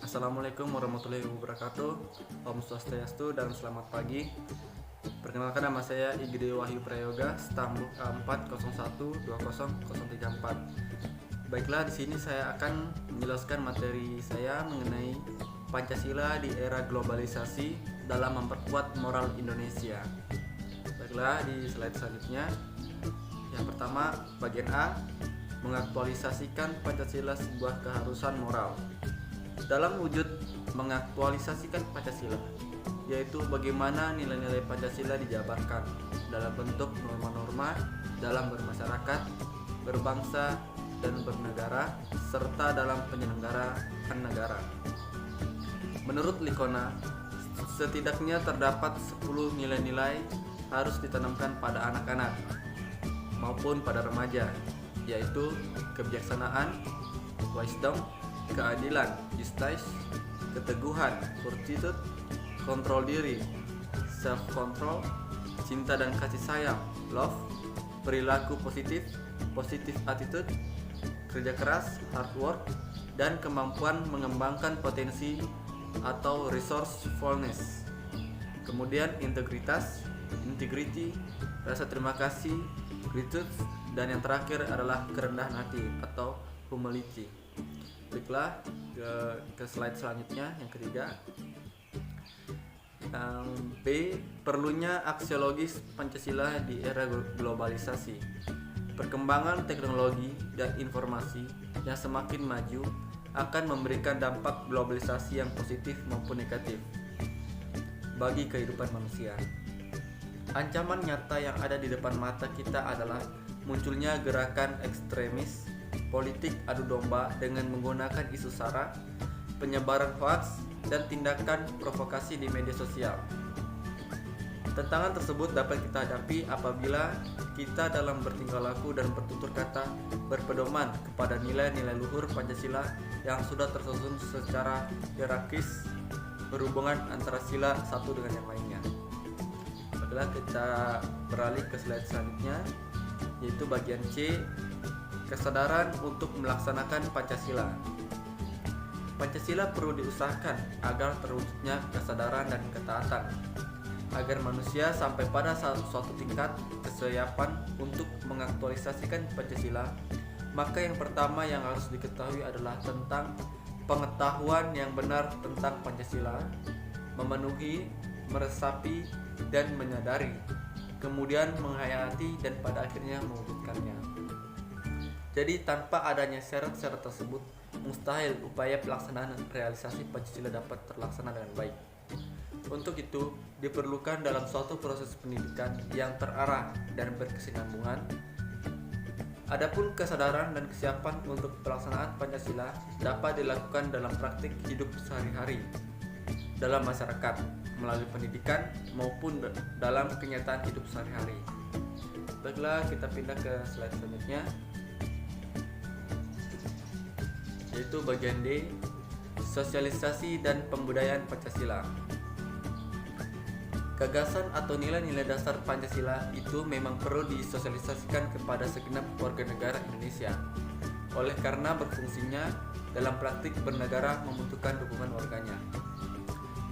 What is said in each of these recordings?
Assalamualaikum warahmatullahi wabarakatuh. Om Swastiastu dan selamat pagi. Perkenalkan, nama saya Igede Wahyu Prayoga, Stambuk A401200034. Baiklah, di sini saya akan menjelaskan materi saya mengenai Pancasila di era globalisasi dalam memperkuat moral Indonesia. Baiklah, di slide selanjutnya. Yang pertama, bagian A, mengaktualisasikan Pancasila sebuah keharusan moral. Dalam wujud mengaktualisasikan Pancasila, yaitu bagaimana nilai-nilai Pancasila dijabarkan dalam bentuk norma-norma dalam bermasyarakat, berbangsa, dan bernegara, serta dalam penyelenggaraan negara. Menurut Likona, setidaknya terdapat 10 nilai-nilai harus ditanamkan pada anak-anak maupun pada remaja, yaitu kebijaksanaan, wisdom, keadilan, justice, keteguhan, fortitude, kontrol diri, self control, cinta dan kasih sayang, love, perilaku positif, positive attitude, kerja keras, hard work, dan kemampuan mengembangkan potensi atau resourcefulness. Kemudian integritas, integrity, rasa terima kasih, gratitude, dan yang terakhir adalah kerendahan hati atau humility. Baiklah, ke slide selanjutnya, yang ketiga. B. Perlunya aksiologis Pancasila di era globalisasi. Perkembangan teknologi dan informasi yang semakin maju akan memberikan dampak globalisasi yang positif maupun negatif bagi kehidupan manusia. Ancaman nyata yang ada di depan mata kita adalah munculnya gerakan ekstremis, politik adu domba dengan menggunakan isu sara, penyebaran hoaks, dan tindakan provokasi di media sosial. Tantangan tersebut dapat kita hadapi apabila kita dalam bertingkah laku dan bertutur kata berpedoman kepada nilai-nilai luhur Pancasila yang sudah tersusun secara hierarkis berhubungan antara sila satu dengan yang lainnya. Baiklah, kita beralih ke slide selanjutnya, yaitu bagian C, kesadaran untuk melaksanakan Pancasila. Pancasila perlu diusahakan agar terwujudnya kesadaran dan ketaatan, agar manusia sampai pada suatu tingkat kesiapan untuk mengaktualisasikan Pancasila. Maka yang pertama yang harus diketahui adalah tentang pengetahuan yang benar tentang Pancasila, memenuhi, meresapi, dan menyadari, kemudian menghayati dan pada akhirnya mewujudkannya. Jadi tanpa adanya syarat-syarat tersebut, mustahil upaya pelaksanaan realisasi Pancasila dapat terlaksana dengan baik. Untuk itu, diperlukan dalam suatu proses pendidikan yang terarah dan berkesinambungan. Adapun kesadaran dan kesiapan untuk pelaksanaan Pancasila dapat dilakukan dalam praktik hidup sehari-hari dalam masyarakat, melalui pendidikan maupun dalam kenyataan hidup sehari-hari. Baiklah, kita pindah ke slide selanjutnya, yaitu bagian D, sosialisasi dan pembudayaan Pancasila. Gagasan atau nilai-nilai dasar Pancasila itu memang perlu disosialisasikan kepada segenap warga negara Indonesia. Oleh karena berfungsinya dalam praktik bernegara membutuhkan dukungan warganya.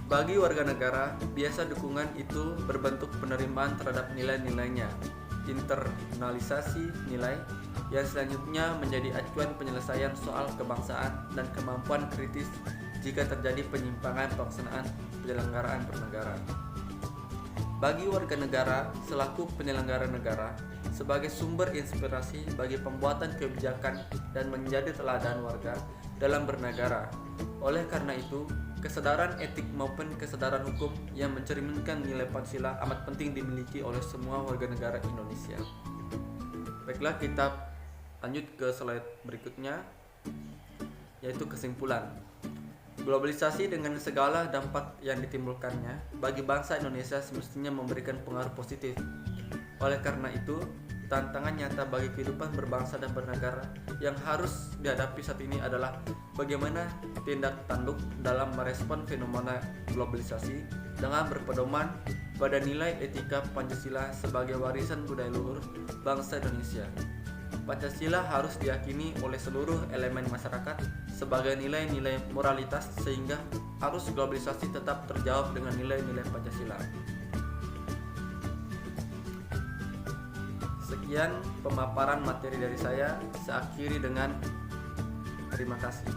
Bagi warga negara, biasa dukungan itu berbentuk penerimaan terhadap nilai-nilainya, internalisasi nilai, yang selanjutnya menjadi acuan penyelesaian soal kebangsaan dan kemampuan kritis jika terjadi penyimpangan pelaksanaan penyelenggaraan bernegara. Bagi warga negara selaku penyelenggara negara, sebagai sumber inspirasi bagi pembuatan kebijakan dan menjadi teladan warga dalam bernegara. Oleh karena itu, kesadaran etik maupun kesadaran hukum yang mencerminkan nilai Pancasila amat penting dimiliki oleh semua warga negara Indonesia. Baiklah, kita lanjut ke slide berikutnya, yaitu kesimpulan. Globalisasi dengan segala dampak yang ditimbulkannya bagi bangsa Indonesia semestinya memberikan pengaruh positif. Oleh karena itu, tantangan nyata bagi kehidupan berbangsa dan bernegara yang harus dihadapi saat ini adalah bagaimana tindak tanduk dalam merespon fenomena globalisasi dengan berpedoman pada nilai etika Pancasila sebagai warisan budaya luhur bangsa Indonesia. Pancasila harus diyakini oleh seluruh elemen masyarakat sebagai nilai-nilai moralitas sehingga arus globalisasi tetap terjawab dengan nilai-nilai Pancasila. Sekian pemaparan materi dari saya. Saya akhiri dengan terima kasih.